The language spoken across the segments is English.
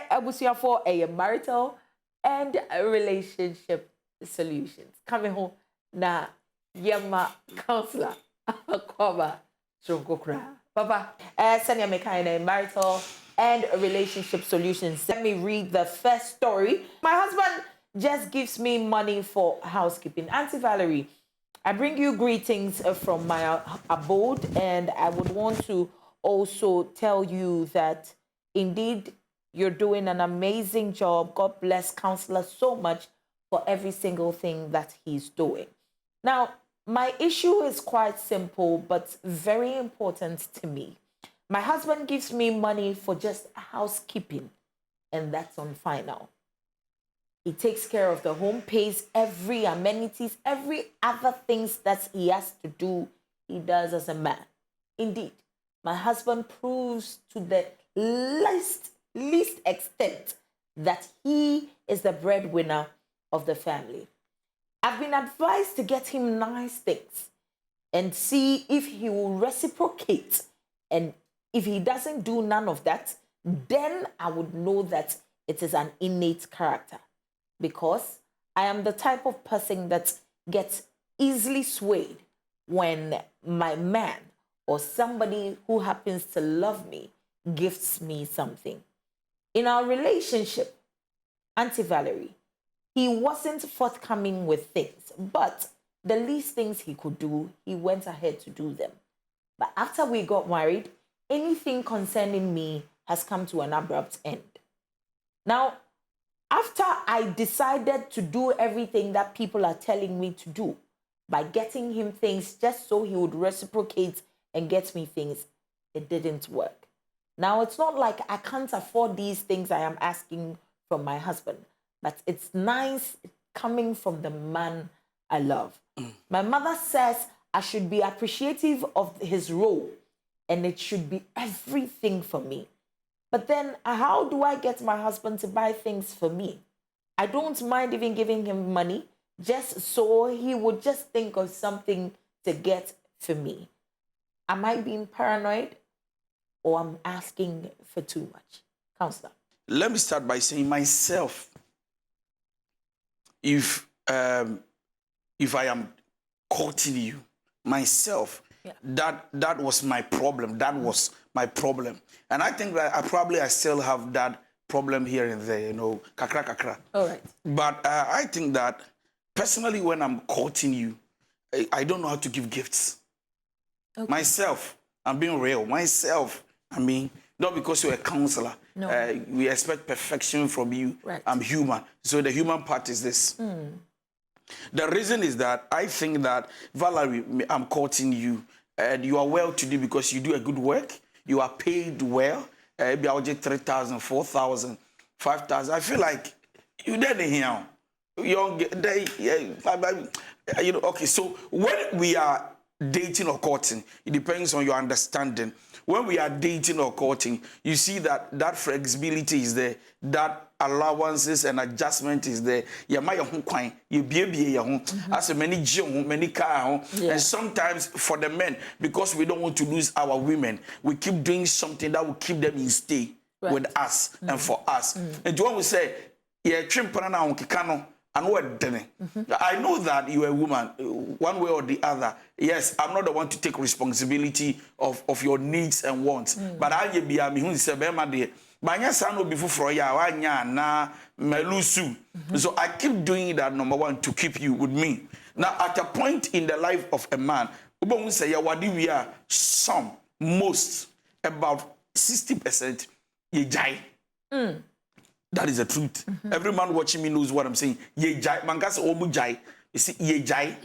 Abusia for a marital and relationship solutions. Coming home na yama counselor Kwaba Donkoh. Papa, Sanya Mekaina marital and relationship solutions. Let me read the first story. My husband just gives me money for housekeeping. Auntie Valerie, I bring you greetings from my abode, and I would want to also tell you that indeed you're doing an amazing job. God bless Counselor so much for every single thing that he's doing. Now, my issue is quite simple, but very important to me. My husband gives me money for just housekeeping, and that's on final. He takes care of the home, pays every amenities, every other things that he has to do, he does as a man. Indeed, my husband proves to the least extent that he is the breadwinner of the family. I've been advised to get him nice things and see if he will reciprocate. And if he doesn't do none of that, then I would know that it is an innate character. Because I am the type of person that gets easily swayed when my man or somebody who happens to love me gifts me something. In our relationship, Auntie Valerie, he wasn't forthcoming with things, but the least things he could do, he went ahead to do them. But after we got married, anything concerning me has come to an abrupt end. Now, after I decided to do everything that people are telling me to do by getting him things just so he would reciprocate and get me things, it didn't work. Now, it's not like I can't afford these things I am asking from my husband, but it's nice coming from the man I love. My mother says I should be appreciative of his role and it should be everything for me. But then how do I get my husband to buy things for me? I don't mind even giving him money just so he would just think of something to get for me. Am I being paranoid or I'm asking for too much? Counselor. Let me start by saying myself, if I am courting you, myself, that was my problem. That was my problem. And I think that I still have that problem here and there, kakra. All right. But I think that personally, when I'm courting you, I don't know how to give gifts. Okay. Myself, I'm being real. Myself, not because you're a counselor. No. We expect perfection from you. Right. I'm human. So the human part is this. The reason is that I think that, Valerie, I'm courting you, and you are well to do because you do a good work. You are paid well. Maybe I'll get 3,000, 4,000, 5,000. I feel like you did it here. Okay, so when we are dating or courting, it depends on your understanding. When we are dating or courting, you see that flexibility is there, that allowances and adjustment is there. As many car, and sometimes for the men, because we don't want to lose our women, we keep doing something that will keep them in stay with us and for us. And when we say, I know that you're a woman, one way or the other. Yes, I'm not the one to take responsibility of your needs and wants. But I be a who is a bema. So I keep doing that, number one, to keep you with me. Now, at a point in the life of a man, we are most, about 60%, ye jai. That is the truth. Every man watching me knows what I'm saying. Ye jai, mangas omu jai. You see, ye jai.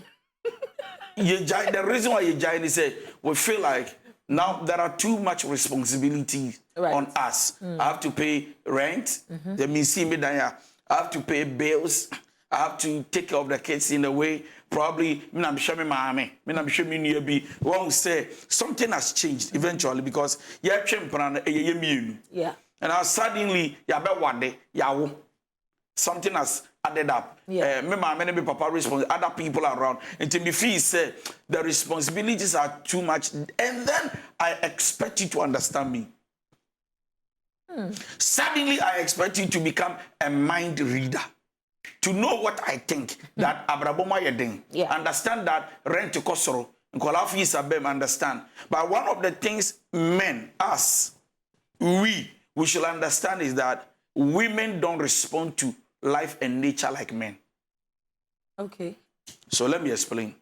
Ye jai. The reason why ye jai is we feel like now there are too much responsibility on us. I have to pay rent. That means see me there. I have to pay bills. I have to take care of the kids in a way. Probably, I'm sure me mommy. I'm sure me nearby. One say something has changed eventually because yeah. And now suddenly, one day, something has added up. Many papa responsible, other people around. And to me, say the responsibilities are too much. And then I expect you to understand me. Suddenly, I expect you to become a mind reader. To know what I think, that Abraboma Yedin. Understand that rent to Kosoro, Nkolafi Isabem, understand. But one of the things men, us, we should understand is that women don't respond to life and nature like men. Okay. So let me explain.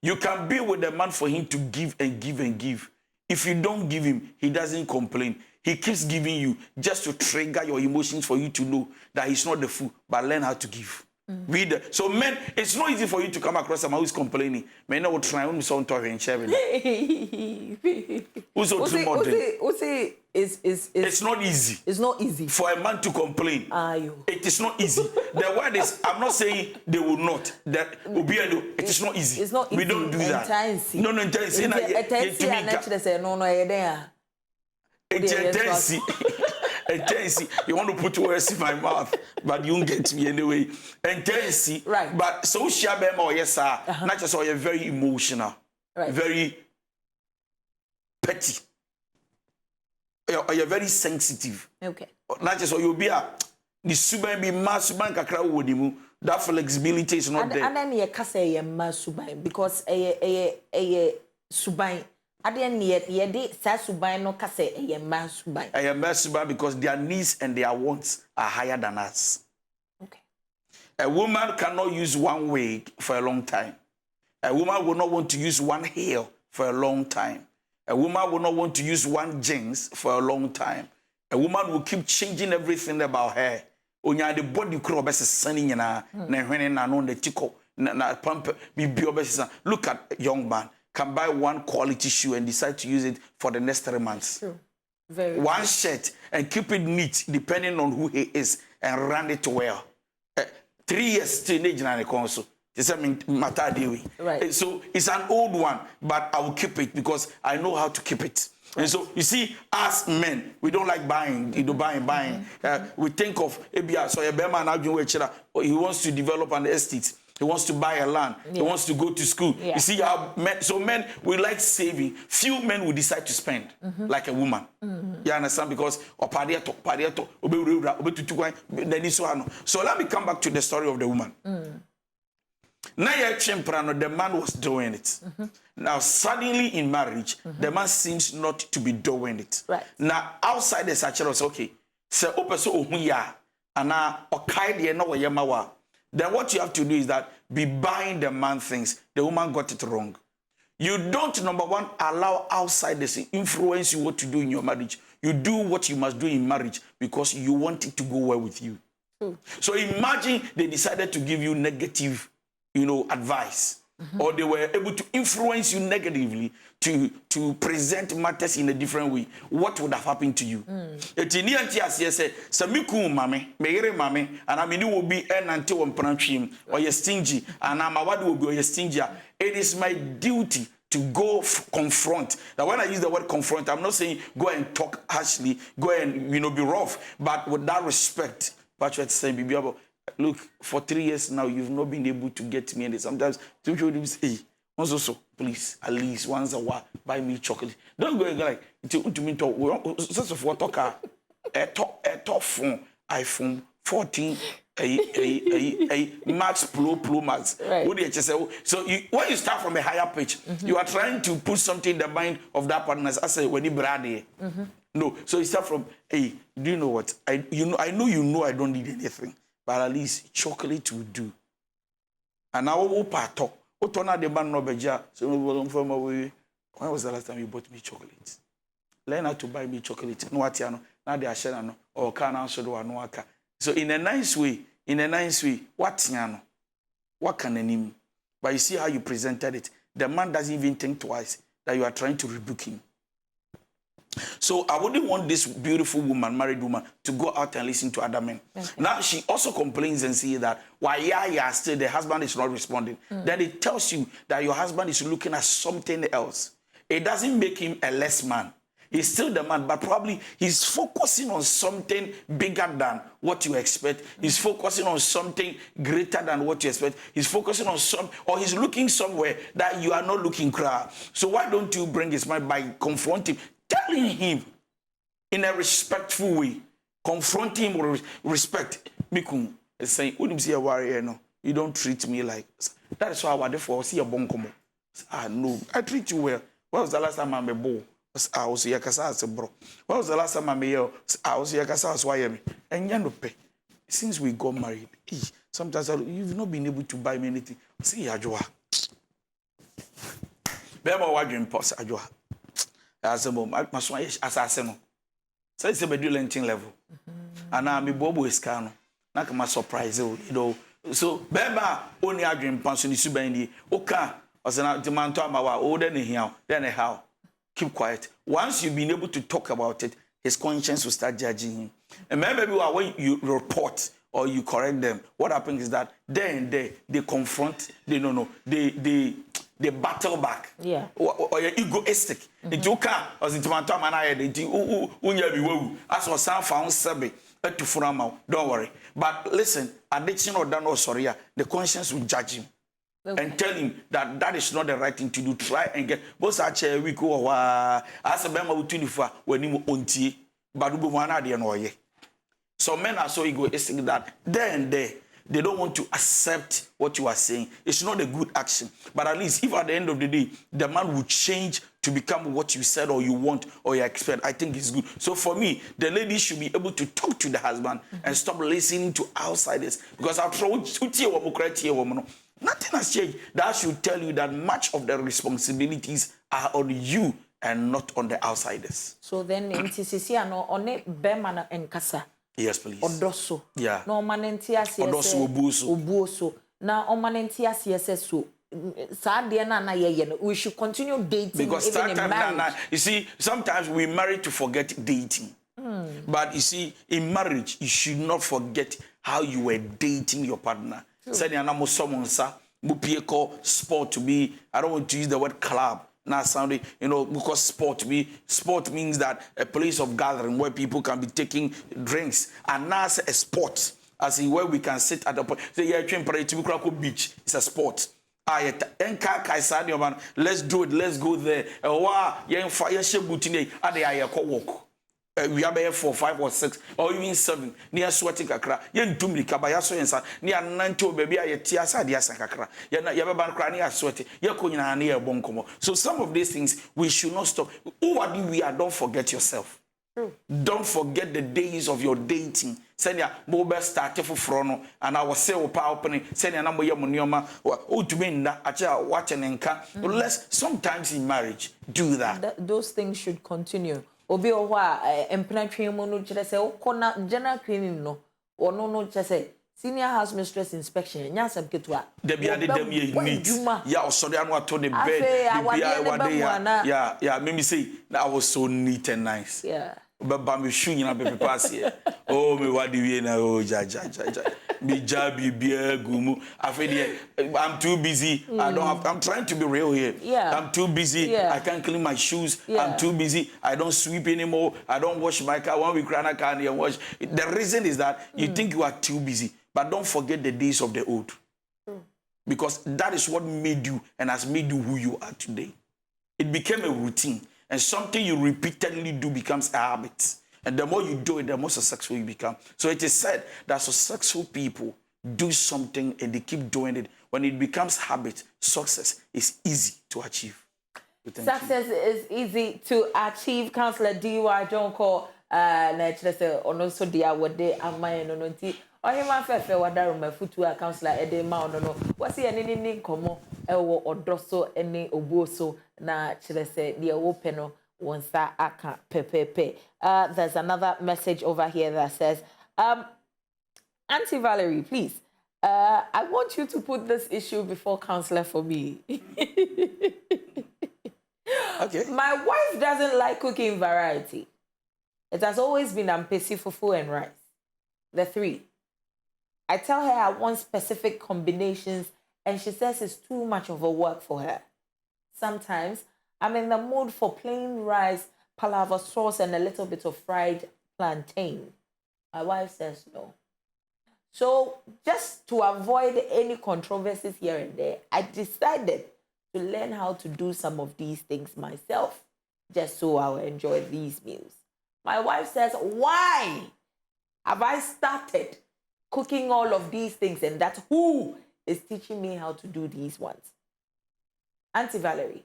You can be with a man for him to give and give and give. If you don't give him, he doesn't complain. He keeps giving you just to trigger your emotions for you to know that he's not the fool, but learn how to give. So men, it's not easy for you to come across someone who's complaining. Men will try to sound to and share with it's not easy. It's not easy for a man to complain. It is not easy. The word is, I'm not saying they will not. It is not easy. It's not easy. We don't do that. No, intense. Intense. You want to put words in my mouth, but you won't get me anyway. Intense. Right. But social or yes, sir. Not just you're very emotional. Right. Very petty. You're very sensitive. Okay. Not just you'll be a the suban be mass bank a that flexibility is not there. And then you can say a mass suban because a suban. Adian yet Sasubai no kase a masubai. A masubai because their needs and their wants are higher than us. Okay. A woman cannot use one wig for a long time. A woman will not want to use one hair for a long time. A woman will not want to use one jeans for a long time. A woman will keep changing everything about her. Onya the body crop is sunning na when na no the tico na pump look at a young man. Can buy one quality shoe and decide to use it for the next 3 months. True. Very one true. shirt and keep it neat depending on who he is and run it well. 3 years teenage na console. Right. So it's an old one, but I will keep it because I know how to keep it. Right. And so you see, as men, we don't like buying. You know, buying. We think of so a bear man he wants to develop an estate. He wants to buy a land. Yeah. He wants to go to school. Yeah. You see how men, we like saving. Few men will decide to spend like a woman. You understand? Because so let me come back to the story of the woman. Now the man was doing it. Now suddenly in marriage, the man seems not to be doing it. Right. Now outside the satchel was okay. So then what you have to do is that be buying the man things. The woman got it wrong. You don't, number one, allow outsiders to influence you what to do in your marriage. You do what you must do in marriage because you want it to go well with you. So imagine they decided to give you negative, advice. Or they were able to influence you negatively to present matters in a different way. What would have happened to you? And I mean, will be until or you're stingy, and I'm will be or stingy. It is my duty to go confront. Now, when I use the word confront, I'm not saying go and talk harshly, go and be rough, but with that respect. Patrick saying, look, for 3 years now, you've not been able to get me. And sometimes people say, hey, also, please, at least once a while, buy me chocolate. Don't go like, to me, such of what a top phone, iPhone 14, a Max Pro Max. Right. So when you start from a higher pitch, you are trying to put something in the mind of that partner. I say, when you brand no, so you start from, hey, do you know what? I know I don't need anything. But at least chocolate will do. And now, the man no beja. So when was the last time you bought me chocolate? Learn how to buy me chocolate. No atiano. Now they are sharing or can answer do anuaka. So in a nice way, what tiano? What can name? But you see how you presented it. The man doesn't even think twice that you are trying to rebuke him. So I wouldn't want this beautiful woman, married woman, to go out and listen to other men. Okay. Now she also complains and says that why still the husband is not responding. Then it tells you that your husband is looking at something else. It doesn't make him a less man. He's still the man, but probably he's focusing on something bigger than what you expect. He's focusing on something greater than what you expect. He's focusing on or he's looking somewhere that you are not looking. So why don't you bring his mind by confronting? Telling him in a respectful way. Confront him with respect. Bikum is saying, "Wouldn't see a warrior, no. You don't treat me like." That is why I want to see a bonkomo. No, I treat you well. When was the last time I'm a boy? I was here because I was a bro. When was the last time I'm here? I was here because I was Miami. And you know, since we got married, sometimes you've not been able to buy me anything. See, Ajwa. Bema wa dream pos Ajwa. As a mom, my son is assassin. So it's a bedulenting level. And now me bobo is cano. Not my surprise, you know. So Bema only a dream pension is subendi. Oka, as an demand to my older than here, then how. Keep quiet. Once you've been able to talk about it, his conscience will start judging him. And maybe when you report or you correct them, what happens is that then they confront, they battle back. Yeah. Or you're egoistic. It you can't, as it man to man I as was some found sabi to frama. Don't worry. But listen, addiction or done or sorry, the conscience will judge him. Okay. And tell him that that is not the right thing to do. Try and get both such a week or as a member of 24 when you unti, but some men are so egoistic that then they don't want to accept what you are saying. It's not a good action. But at least if at the end of the day, the man will change to become what you said or you want or you expect, I think it's good. So for me, the lady should be able to talk to the husband and stop listening to outsiders. Because after all, nothing has changed. That should tell you that much of the responsibilities are on you and not on the outsiders. So then, in TCC, no, on it, Bemana and Casa. Yes, please. Odoso. Yeah. No manentia Odoso obuoso. Na manentia so. We should continue dating because even in marriage. You see, sometimes we marry to forget dating. But you see, in marriage, you should not forget how you were dating your partner. Said someone sport to be, I don't want to use the word club. Now sounding, because sport means that a place of gathering where people can be taking drinks. And now it's a sport, as in where we can sit at the point. Say, yeah, to beach. It's a sport. Let's do it. Let's go there. We are there 4, 5, or 6, or even 7. Near sweating kakra. Yen tumli kabayaso yensa. Near nanto baby a tiasa diasa kakra. Yaban crania sweaty. Yakunya near bonkomo. So some of these things we should not stop. Who are we are? Don't forget yourself. Don't forget the days of your dating. Senya mobile started for frono and I was say power opening. Senya number yamunioma or to mean that acha watching and can. Let's sometimes in marriage do that. Those things should continue. Obi owa emprenatwe mu no kire se okona general cleaning no ono no kire se senior house mistress inspection nya asem ketua de bia de dem ye neat ya osori anu ato the bed yeah me say that I was so neat and nice but me shoe nyina be pass here oh me wadi we na oh ja me jabi bia gumu I'm too busy. I'm trying to be real here. I'm too busy. I can't clean my shoes. I'm too busy. I don't sweep anymore. I don't wash my car. When we cry, I can't wash. The reason is that you think you are too busy, but don't forget the days of the old. Because that is what made you and has made you who you are today. It became a routine, and something you repeatedly do becomes a habit. And the more you do it, the more successful you become. So it is said that successful people do something and they keep doing it. When it becomes habit, success is easy to achieve. Success is easy to achieve. Councillor D.Y. Donkoh, also dear what they are my nonti. Or him and Fefe Wadarum, my foot to a councillor Ede Mauno. What's he any como or dosso any oboso na chilese dear openo. Onsa aka pepepe. There's another message over here that says, Auntie Valerie, please, I want you to put this issue before counselor for me. Okay. My wife doesn't like cooking variety. It has always been ampesi fufu and rice. The 3. I tell her I want specific combinations and she says it's too much of a work for her. Sometimes I'm in the mood for plain rice, palaver sauce, and a little bit of fried plantain. My wife says no. So just to avoid any controversies here and there, I decided to learn how to do some of these things myself, just so I'll enjoy these meals. My wife says, why have I started cooking all of these things, and that's who is teaching me how to do these ones? Auntie Valerie,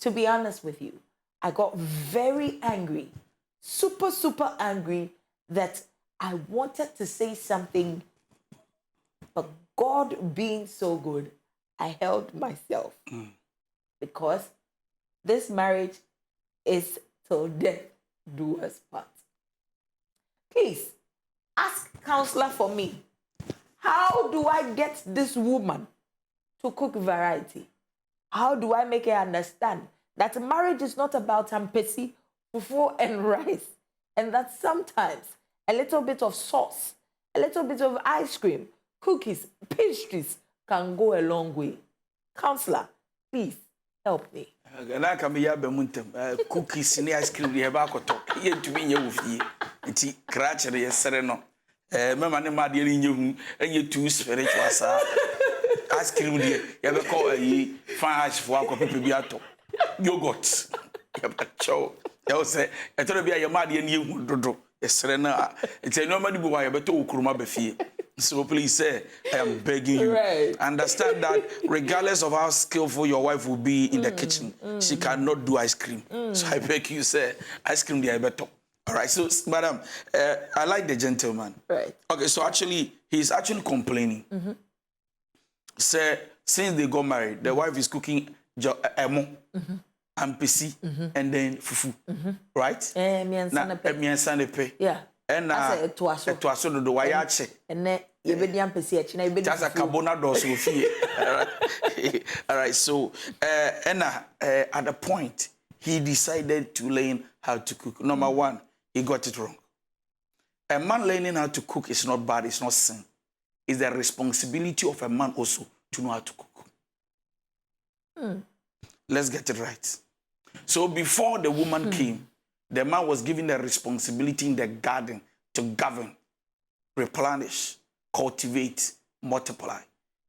to be honest with you, I got very angry, super, super angry, that I wanted to say something, but God being so good, I held myself. Because this marriage is till death do us part. Please, ask counselor for me. How do I get this woman to cook variety? How do I make her understand that marriage is not about ampesi, fufu, and rice, and that sometimes a little bit of sauce, a little bit of ice cream, cookies, pastries can go a long way? Counselor, please help me. Na ka me ya ba muntem cookies ni ice cream ye ba koto ye ntumi nye wo fie nti krachere ye sere no mema ne ma de ni nye hu enye too spiritual sa ice cream de ye be call yi fan ice fo akopepe bi ato yogurt ye ba chow ye say e toro bi ye ma de ni hu dodo ye sere na nti no ma di bo wa ye be to okuruma ba fie. So please say, I am begging you. Right. Understand that regardless of how skillful your wife will be in the kitchen, she cannot do ice cream. So I beg you, say, ice cream they are better. All right. So, madam, I like the gentleman. Right. Okay. So actually, he's actually complaining. Say, since they got married, the wife is cooking emo, ampesi, and then fufu. Right? Yeah. And to aso do wayache and then you be diam pesi achi na you be that's a carbonado so fie. All right, so at the point he decided to learn how to cook. Number one, he got it wrong. A man learning how to cook is not bad, it's not sin. It's the responsibility of a man also to know how to cook. Let's get it right. So before the woman came, the man was given the responsibility in the garden to govern, replenish, cultivate, multiply.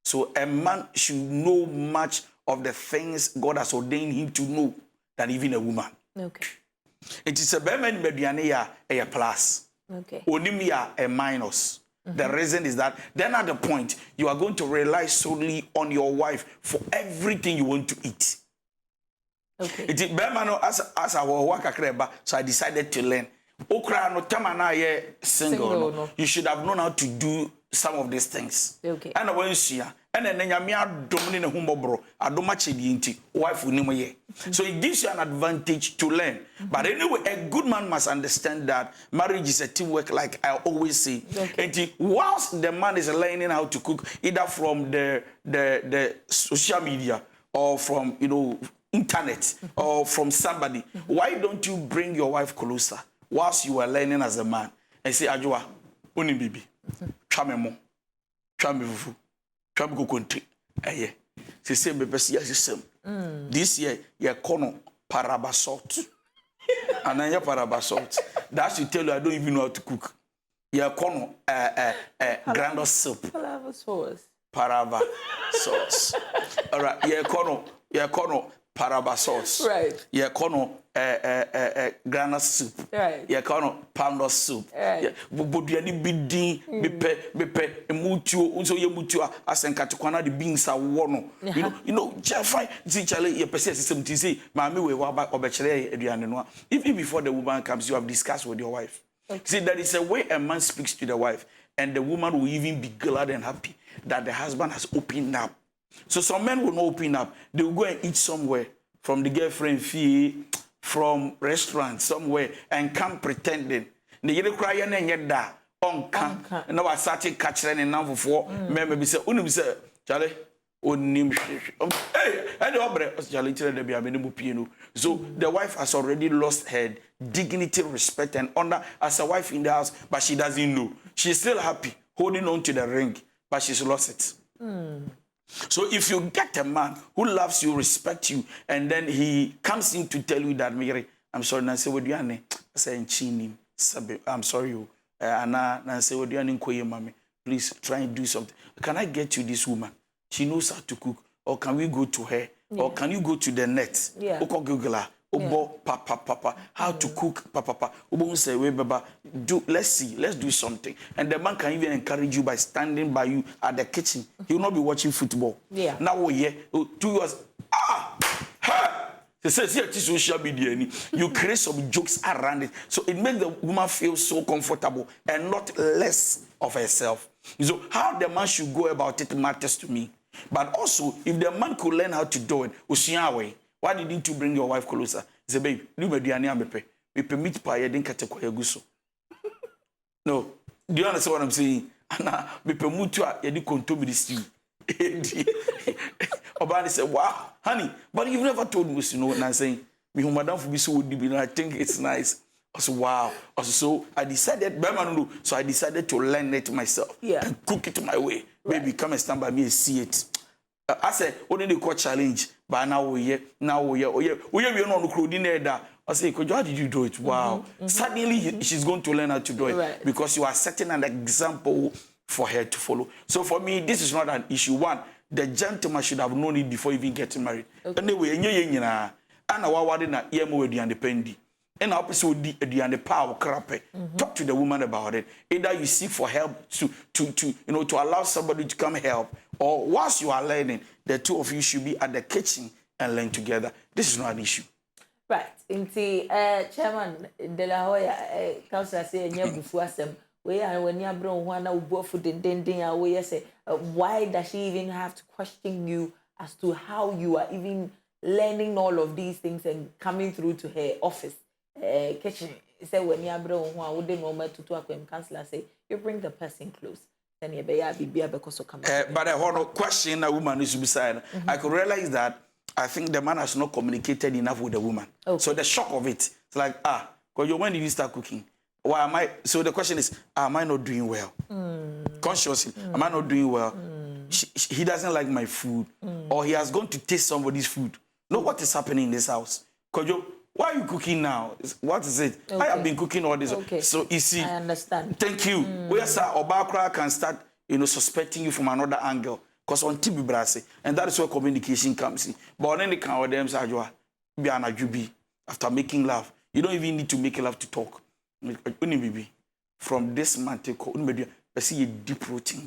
So a man should know much of the things God has ordained him to know than even a woman. Okay. It is a bemen mediane a plus. Okay. Onimia a minus. The reason is that then at the point you are going to rely solely on your wife for everything you want to eat. Okay. It is Bemano as our work akreba, so I decided to learn. Okra no tamana ye single. No. You should have known how to do some of these things. Okay. And when she and then nyame adom ne humbobro adoma chedi nti wife unimo ye. So it gives you an advantage to learn. But anyway, a good man must understand that marriage is a teamwork, like I always say. Okay. And whilst the man is learning how to cook, either from the social media or from internet or from somebody, why don't you bring your wife closer whilst you are learning as a man and say, Ajua, oni bibi, chamemo, chamevu, chamekokonte, aye. Se say me pesi ya system. This year, ye kono parabasalt. And then ye parabasalt. That should tell you I don't even know how to cook. Ye kono grandor soup. Parava sauce. Parava sauce. All right, ye kono paraba sauce. Right. Ye kono granite soup. Right. Ye kono pounder soup. Right. Boduani bidin bepe emutuo unso ye mutua asenkatukwana the beans awono. You know jafai teacherle ye pese system ti say maame we wa obekere aduane no. Even before the woman comes, you have discussed with your wife. Okay. See, there is a way a man speaks to the wife, and the woman will even be glad and happy that the husband has opened up. So some men will not open up. They will go and eat somewhere from the girlfriend fee, from restaurant somewhere, and come pretending. They get cry and get that on come. And now I started catching and now for maybe say, "Unim say, Charlie, unim." Hey, and the other Charlie tell them be a minimum piano. So the wife has already lost her dignity, respect, and honor as a wife in the house, but she doesn't know. She's still happy, holding on to the ring, but she's lost it. So if you get a man who loves you, respects you, and then he comes in to tell you that, Mary, I'm sorry, Nancy, what do you say? I'm sorry, Anna, Nancy, what do you mommy? Please try and do something. Can I get you this woman? She knows how to cook. Or can we go to her? Yeah. Or can you go to the net? Yeah. Google her. Obo, papa, how to cook, papa. Obo say, we baba, let's do something. And the man can even encourage you by standing by you at the kitchen. He will not be watching football. Yeah. Now, 2 years, They say, see, social media, you create some jokes around it. So it makes the woman feel so comfortable and not less of herself. So how the man should go about it matters to me. But also, if the man could learn how to do it, why did you bring your wife closer? He said, babe, do me meat pie, I didn't catch a guso. No. Do you understand what I'm saying? Anna, me mutu ya di kontomi di stew. Obani said, wow, honey, but you've never told me, you know, and I'm saying, me who madam for be so deep, and I think it's nice. I said, wow. So I decided, so I decided to learn it myself and cook it my way. Right. Baby, come and stand by me and see it. I said, only the call challenge, but now we are not clothing that. I say, how did you do it? Wow. Suddenly, she's going to learn how to do it because you are setting an example for her to follow. So for me, this is not an issue. One, the gentleman should have known it before even getting married. Anyway, and also the power crap. Talk to the woman about it. Either you seek for help to allow somebody to come help, or whilst you are learning, the two of you should be at the kitchen and learn together. This is not an issue. Right. Inti Chairman De La Hoya Councillor say nyabufu asem we are when you bring one ubufu den we say why does she even have to question you as to how you are even learning all of these things and coming through to her office kitchen say when you bring one we dey normal to akwem councillor say you bring the person close then you be bibia because come but a question a woman is beside I could realize that I think the man has not communicated enough with the woman. Okay. So the shock of it, it's like, because when did you start cooking? Why am I? So the question is, am I not doing well? Consciously, am I not doing well? He doesn't like my food, or he has gone to taste somebody's food. Know what is happening in this house? Because why are you cooking now? What is it? Okay. I have been cooking all this. Okay. So you see, I understand. Thank you. Where sir Obakra can start, suspecting you from another angle. Because on TV Brasi, and that is where communication comes in. But on any kind of them, be an ajubi after making love. You don't even need to make love to talk. From this man, I see a deep protein,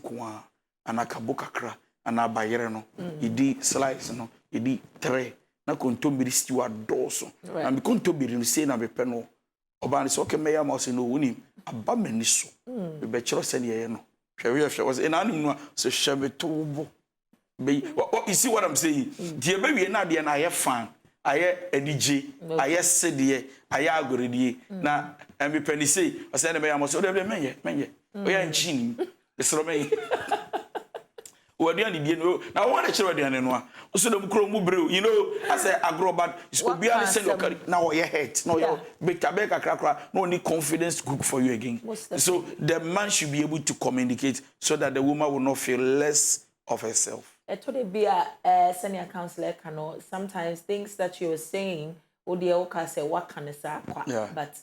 and a kabokakra, and a bayerno. You did slice, you did tray. Na kontombi steward doso. And kontombi in the same of a penal. Oban is okay, may I must know winning a bameniso. The bachelor said, was an animal, so Shabetobo. You see what I'm saying? Dear baby, and I have fun. I have a DJ, I have said, I have already. Now, and me penny say, I said, I must order me, we are in Chin. It's Romain. What do you know? Now, what is your dinner? So the Chrome, I say, I grow bad. It's could be a now your head. No, your big no need confidence to cook for you again. So the man should be able to communicate so that the woman will not feel less of herself. To be a senior counselor, sometimes things that you're saying, say what can I say? But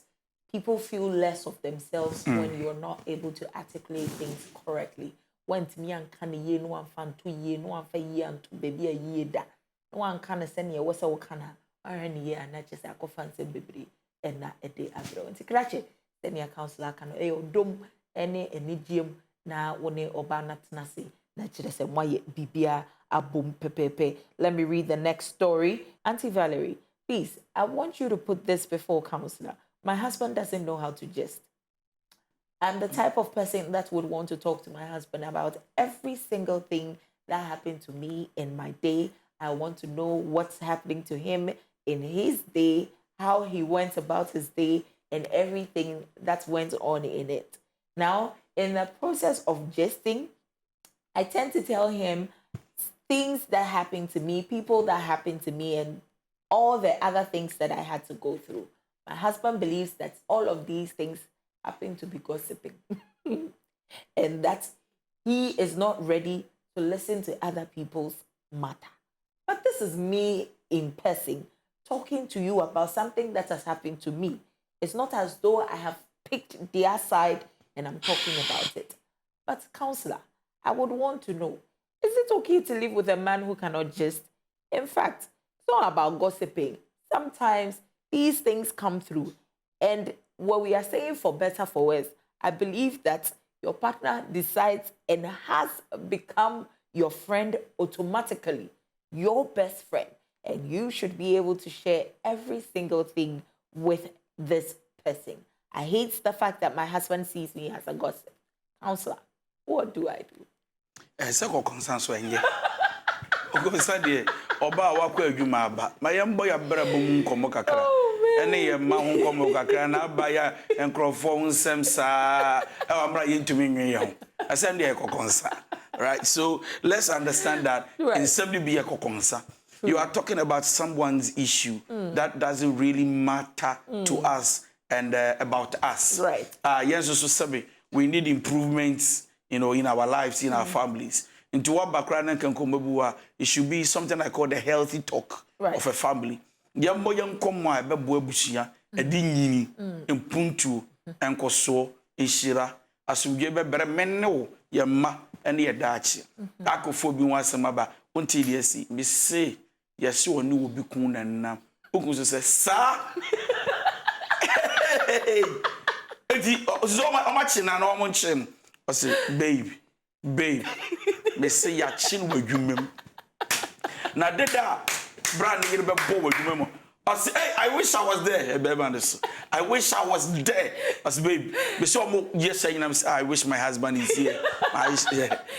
people feel less of themselves when you're not able to articulate things correctly. When me and can ye no one fan 2 years, no one for year and to baby a year that no one can send you was a wakana or any year and not just a fancy baby and not a day after. And to crash it, then your counselor can dome any gym now when or banat nasi. Naturally, say why bibia a boom pepepe. Let me read the next story. Auntie Valerie, please, I want you to put this before counselor. My husband doesn't know how to gist. I'm the type of person that would want to talk to my husband about every single thing that happened to me in my day. I want to know what's happening to him in his day, how he went about his day, and everything that went on in it. Now, in the process of gesting, I tend to tell him things that happened to me, people that happened to me, and all the other things that I had to go through. My husband believes that all of these things happen to be gossiping and that he is not ready to listen to other people's matter. But this is me in person talking to you about something that has happened to me. It's not as though I have picked their side and I'm talking about it. But counselor, I would want to know, is it okay to live with a man who cannot just? In fact, it's not about gossiping. Sometimes these things come through. And what we are saying for better, for worse, I believe that your partner decides and has become your friend automatically, your best friend. And you should be able to share every single thing with this person. I hate the fact that my husband sees me as a gossip. Counselor, what do I do? Second concern so enye. Ogosa de oba wakọ adwuma aba. Ma yembo ya brabo mu nkomo kakra. Ene ye ma ho nkomo kakra na aba ya enkrofo nsem saa. E wa mra yentumi nwe ye ho. Asem de ekokonsa. Right? So let's understand that in simply be ekokonsa. You are talking about someone's issue that doesn't really matter to us and about us. Right. Yes, also sabi, we need improvements, in our lives, in our families. Into what background can come, it should be something I call the healthy talk of a family. Yambo yang komwa be buebusia, edinyi, impuntu, enkoso, ishira, asumje be bere menno, yamma, and ye dachi. Akofobi wansamaba, until yesi, me say, yes, you will be cool and now. Who say, sir? So much in an almond chin. I say, babe, me say your chin with you, mem. Now, did that brand new bow with you, mem. I say, hey, I wish I was there, baby. I wish I was there. I say, babe, yes, I wish my husband is here.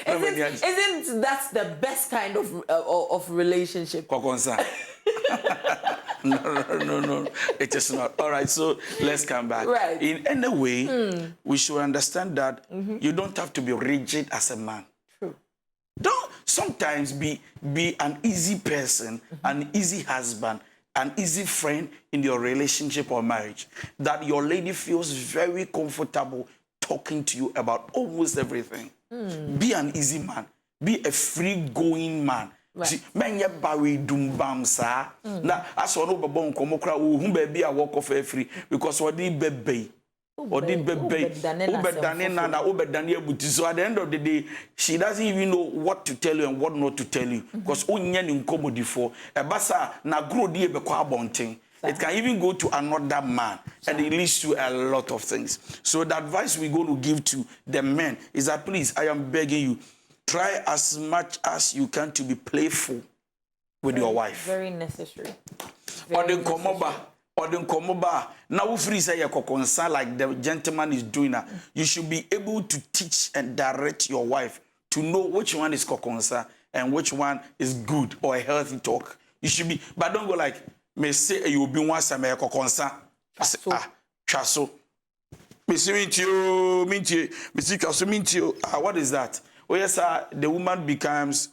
Isn't that the best kind of relationship? No. It is not. All right, so let's come back. Right. In any way, we should understand that you don't have to be rigid as a man. True. Don't sometimes be an easy person, an easy husband, an easy friend in your relationship or marriage. That your lady feels very comfortable talking to you about almost everything. Be an easy man. Be a free-going man. Right. Men ye bawi dumbam sa na aso no bebo nkomo kra wo hu ba bi a work of free because odi bebe ubedane na ubedane abuti. So at the end of the day she doesn't even know what to tell you and what not to tell you because onya ni nkomodi for ebasa na grow die be kwa abonten. It can even go to another man and it leads to a lot of things. So the advice we're going to give to the men is that please, I am begging you, try as much as you can to be playful with your wife. Very necessary. Or the komoba. Now, if you say concern like the gentleman is doing that, you should be able to teach and direct your wife to know which one is concern and which one is good or a healthy talk. You should be, but don't go like, me say you be one some concern. Chaso. Me say minti. What is that? Oh yes, sir, the woman becomes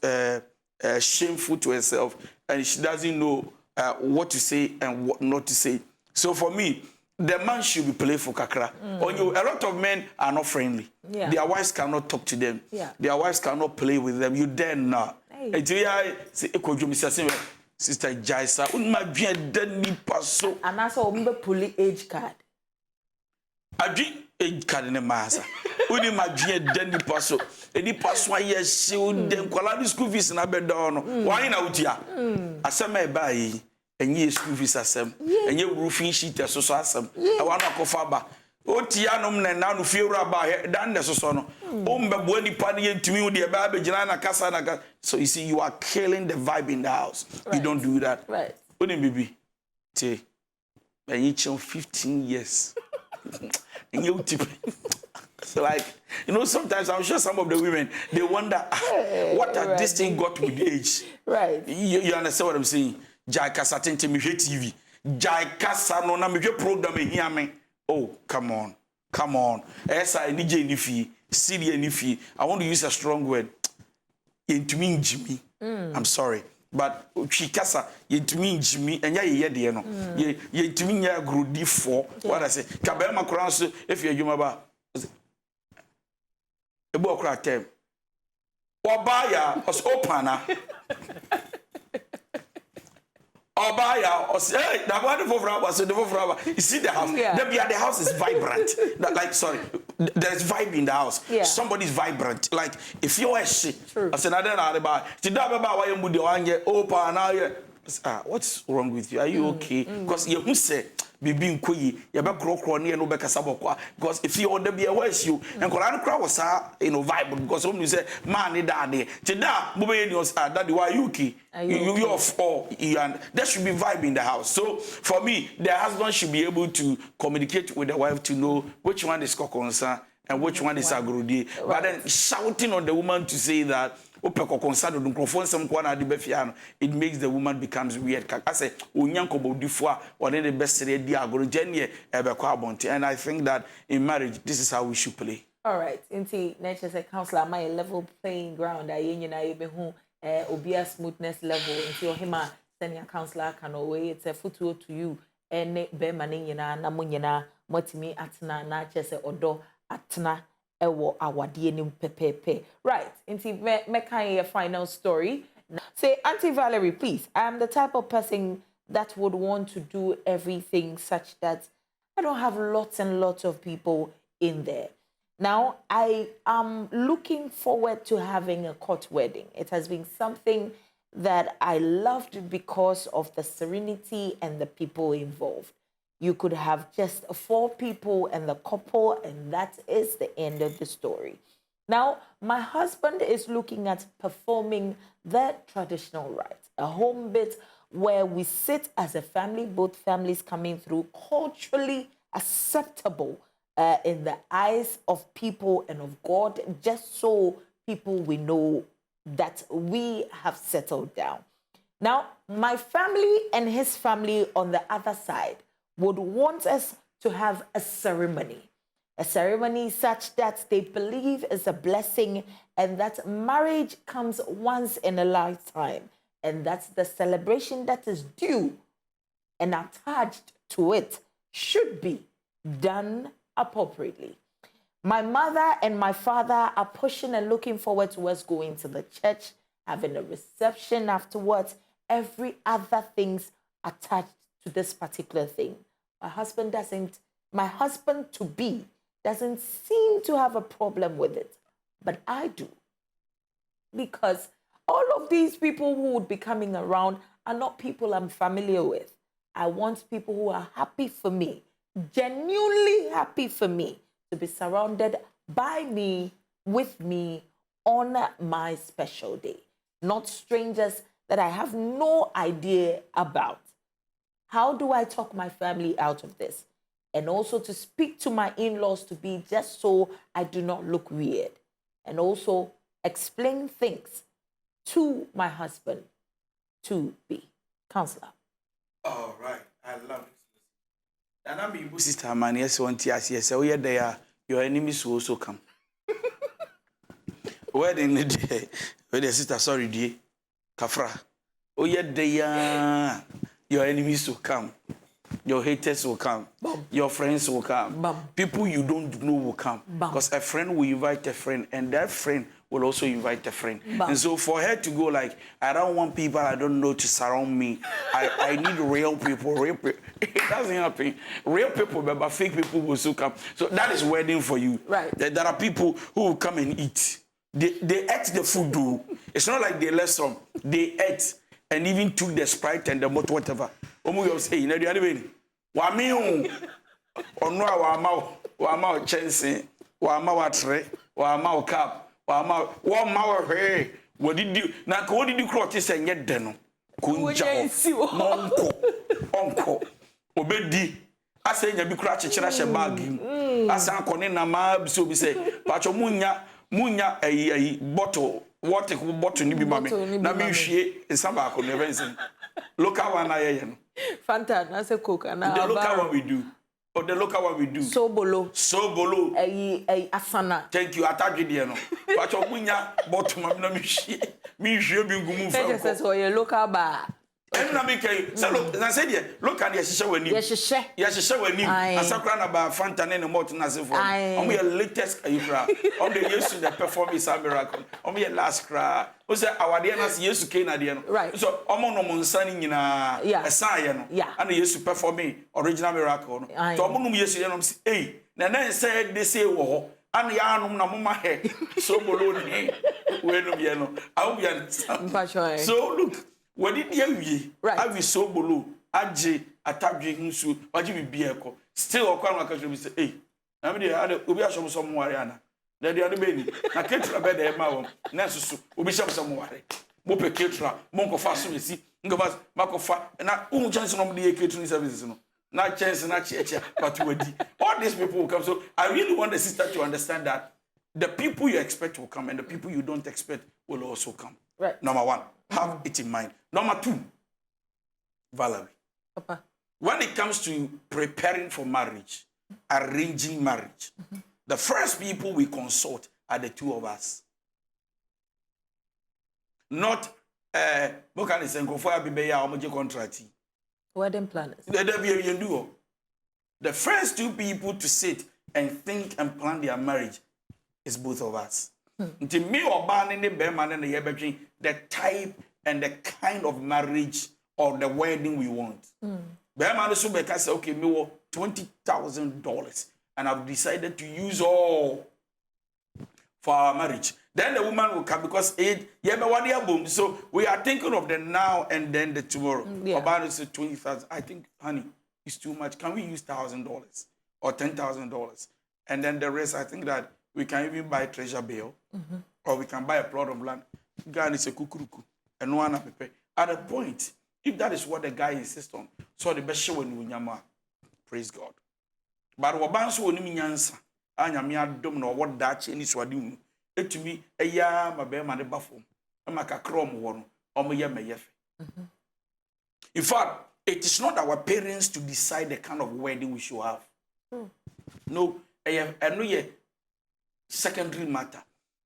shameful to herself and she doesn't know what to say and what not to say. So for me, the man should be playful, kakra. A lot of men are not friendly. Yeah. Their wives cannot talk to them. Yeah. Their wives cannot play with them. You dare not. Hey. Sister Jaisa, and that's all pulley age card. Age card in the massa. Udi madie deni paso. Edi paso aye se udem kwala di school fees na bedo no. Why na utia? Asem e ba yi. Enye school fees asem. Enye roofing sheet so asem. E wa na kofa ba. Otia nom na no fiewura ba dan de so no. O mbebo ni pa ne ntumi wo de ba begina na kasa na kasa. So you see you are killing the vibe in the house. Right. You don't do that. Right. Odi bibi. Te. Enye chon 15 years. Enye utipe. So like, sometimes I'm sure some of the women, they wonder, what has this thing got with age? Right. You understand what I'm saying? Jai kasa tente mi TV. Jai kasa no na mi program here me. Oh, come on. Esa ni je ni fi, Syria ni fi. I want to use a strong word. Yentumi Jimmy. I'm sorry. But she kasa yentumi Jimmy enya ye de no. Yentumi nya grodi for. What I say? Kabema kura so if you adwuma ba. Ebo okra tem. Obaya os opana. Obaya os hey, that one for flower so the flower. You see the house. Yeah. The house is vibrant. There's vibe in the house. Yeah. Somebody's vibrant. Like if you are shit. True. I said I don't know about. Ti da baba wa yemu de wanje opana ye. what's wrong with you? Are you okay? Because you say bibi nkoyi you be krokro ne no be kasa bokwa because if you order be a wise you and koran kra was vibe because some you say man need that day today mo be you daddy why you okay you off or and there should be vibe in the house. So for me the husband should be able to communicate with the wife to know which one is concern and which one is agrodi. But then shouting on the woman to say that it makes the woman becomes weird. I say, and I think that in marriage, this is how we should play. All right. Inti, nature say counselor, my level playing ground. I obia smoothness level. Inti ohima senior counselor can always it's a footwear to you. And be maning yena na munyena motimi atna na chese odo atna. Ewo awadi nim pepepe. Right. Inti me kind of final story. Say, Auntie Valerie, please. I am the type of person that would want to do everything such that I don't have lots and lots of people in there. Now, I am looking forward to having a court wedding. It has been something that I loved because of the serenity and the people involved. You could have just 4 people and the couple, and that is the end of the story. Now, my husband is looking at performing the traditional rites, a home bit where we sit as a family, both families coming through, culturally acceptable in the eyes of people and of God, just so people will know that we have settled down. Now, my family and his family on the other side would want us to have a ceremony such that they believe is a blessing and that marriage comes once in a lifetime. And that's the celebration that is due and attached to it should be done appropriately. My mother and my father are pushing and looking forward to us going to the church, having a reception afterwards, every other things attached to this particular thing. My husband to be doesn't seem to have a problem with it, but I do. Because all of these people who would be coming around are not people I'm familiar with. I want people who are happy for me, genuinely happy for me, to be surrounded by me, with me on my special day. Not strangers that I have no idea about. How do I talk my family out of this? And also to speak to my in-laws to be just so I do not look weird. And also explain things to my husband to be. Counselor. All right. I love it. And I'm your sister, man. Yes, one tear. Yes, oh, yeah, they are. Your enemies will also come. Where in the day? Where the sister, sorry, dear. Kafra. Oh, yeah, they are. Your enemies will come. Your haters will come. Bum. Your friends will come. Bum. People you don't know will come. Because a friend will invite a friend, and that friend will also invite a friend. Bum. And so for her to go like, I don't want people I don't know to surround me. I need real people. It doesn't happen. Real people, but fake people will still come. So that is wedding for you. Right. There are people who will come and eat. They ate the food, though. It's not like they left some. They ate and even took the Sprite and the bottle, whatever. You say, you know, the other way. Wami Onwa Wama Chelsea, Wama Tre, Wama Cap, Wama Hey. What did you now? What did you cross this and get done? Kunja, Uncle, Obedi. I say, you be cratching a bag. I sang Conina Mab, so we say, Pacho Munya, a bottle. What a bottle, you be mammy. Now, me, she is some back on the look how I am. Fanta, that's a cook. And the look how we do. Or the look how we do. So bolo. A asana. Thank you. I thank you. But your munya bottom of me, she be good. Says, oh, you look bar. And I said, look at the show when you. Yes, show when you. I sacran about Fanta and Morton as if on your latest Ibra. On the years to the performance of miracle. On your last cry. Was our dearness years to Canadian. Right. So, Omono Sunny in a scion. Yeah. And they used to perform me original miracle. So, Omonum yes, you know, hey. Then said they say, oh. And Yanum Namuma head. So, Bologna. When you know, I'll be understand. So, look. What did you Right. I was so below. Aje atadwe nsu waje bibia ekọ still okwa no akasho bi say eh na me dey obi ashom so mo ware ana na dey ade be ni na ketra be dey ma won na susu obi sham so mo ware mo pe ketra mo nkofa so mesi nkofa makofa na unu chance no mo dey catering services no na chance na cheche but wadi all these people will come. So I really want the sister to understand that the people you expect will come and the people you don't expect will also come. Right. Number one, have it in mind. Number two, Valerie. Papa. When it comes to preparing for marriage, arranging marriage, the first people we consult are the two of us. Not Wedding planners. The first two people to sit and think and plan their marriage is both of us. To me or the type and the kind of marriage or the wedding we want. Bearman also say, okay, me want $20,000 and I've decided to use all for our marriage. Then the woman will come because so we are thinking of the now and then the tomorrow. About say 20,000. I think, honey, it's too much. Can we use $1,000 or $10,000? And then the rest, I think that we can even buy treasure bill or we can buy a plot of land. God is a kukuruku and one pepe. At a point, if that is what the guy insists on, so the best show when we nyama, praise God. But wabanso woni minyansa, anyame adom na what that change is wadi etumi eya mabe ma de bafom e makakra omo no omo ye meyefe. In fact, it is not our parents to decide the kind of wedding we should have. No, ye secondary matter.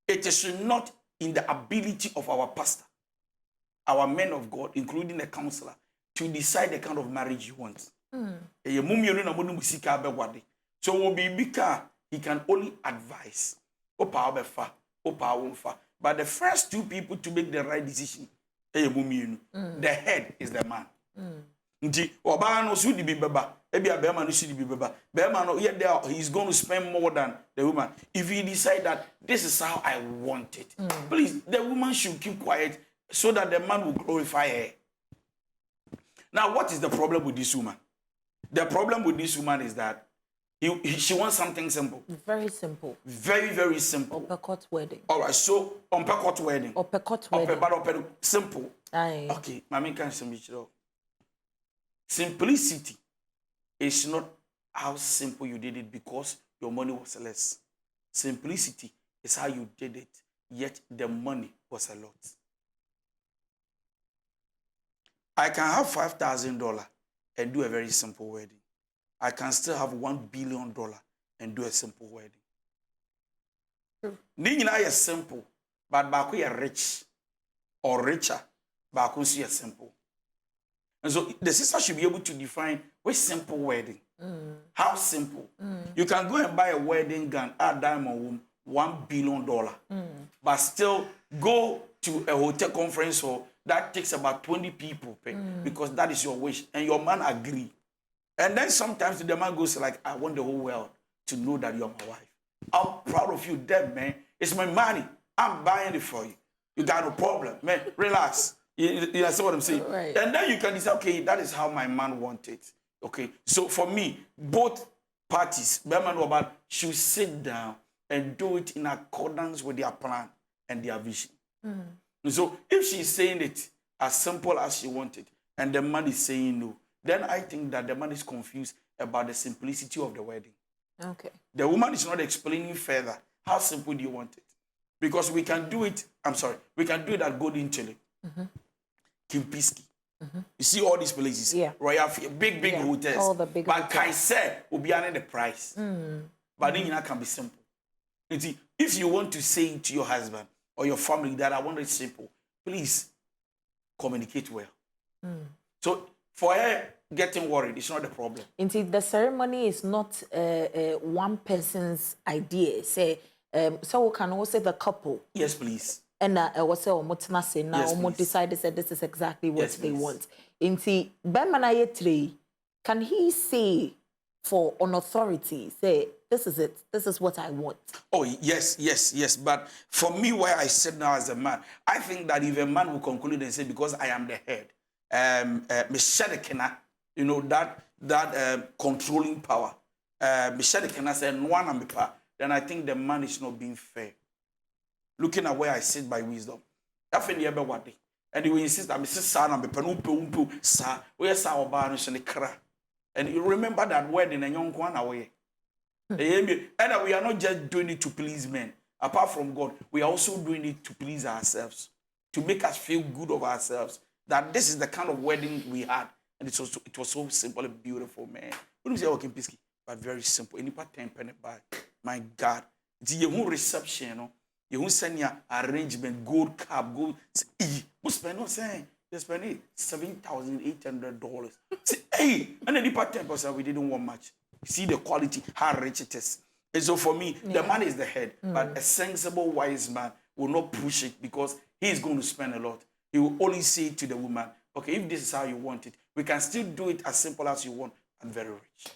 It is not in the ability of our pastor, our men of God, including the counselor, to decide the kind of marriage you want. So will be bika, he can only advise. But the first two people to make the right decision, the head is the man. Nti oba no so di bi beba e bia be man no so di bi beba be man no he's going to spend more than the woman. If he decide that this is how I want it, please, the woman should keep quiet so that the man will glorify her. Now, what is the problem with this woman? The problem with this woman is that she wants something simple. Very simple. Very, very simple. Opekot wedding. All right, so Opekot wedding. Opekot wedding. Simple. Aye. Okay, mami can say it. Simplicity is not how simple you did it because your money was less. Simplicity is how you did it, yet the money was a lot. I can have $5,000 and do a very simple wedding. I can still have $1 billion and do a simple wedding. Nina is simple, but Baku are rich or richer. Baku is simple. And so the sister should be able to define what simple wedding. How simple. You can go and buy a wedding gown at Diamond Room, $1 billion. But still go to a hotel conference hall that takes about 20 people because that is your wish. And your man agree. And then sometimes the man goes like, I want the whole world to know that you're my wife. I'm proud of you, dead man. It's my money. I'm buying it for you. You got no problem. Man, relax. You understand what I'm saying? Right. And then you can decide, okay, that is how my man wants it. Okay. So for me, both parties, Berman should sit down and do it in accordance with their plan and their vision. So if she's saying it as simple as she wanted, and the man is saying no, then I think that the man is confused about the simplicity of the wedding. Okay. The woman is not explaining further how simple do you want it. Because we can do it, we can do it at Golden Chile. Kimpiski. You see all these places, Royal, big hotels. All the big but I said, will be under the price. But then it can be simple. You see, if you want to say to your husband or your family that I want it simple, please communicate well. So for her getting worried, it's not the problem. Indeed, the ceremony is not one person's idea. Say, so we can also say the couple. Yes, please. And was say omotena say now omo decided that this is exactly what they want. Inti Bemanaye 3, can he say for on authority. Say, this is it. This is what I want. Oh, yes, yes, yes. But for me, where I sit now as a man, I think that if a man will conclude and say, because I am the head, you know, that controlling power, say, then I think the man is not being fair. Looking at where I sit by wisdom. That's when you ever what day. And you insist that Mrs. Sana be penumpu sa where sa oba no ne kra. And you remember that word in a young one away. And we are not just doing it to please men. Apart from God, we are also doing it to please ourselves, to make us feel good of ourselves. That this is the kind of wedding we had, and it was so simple and beautiful, man. When we say okay, pisky, but very simple. Any part 10 penny back. My God, it's your whole reception, you know. You won't send your arrangement, gold cap, gold. Who's spending? Saying they spending $7,800. Hey, and then the part 10% we didn't want much. See the quality, how rich it is. And so for me, the man is the head, but a sensible, wise man will not push it because he is going to spend a lot. He will only say to the woman, okay, if this is how you want it, we can still do it as simple as you want. I'm very rich.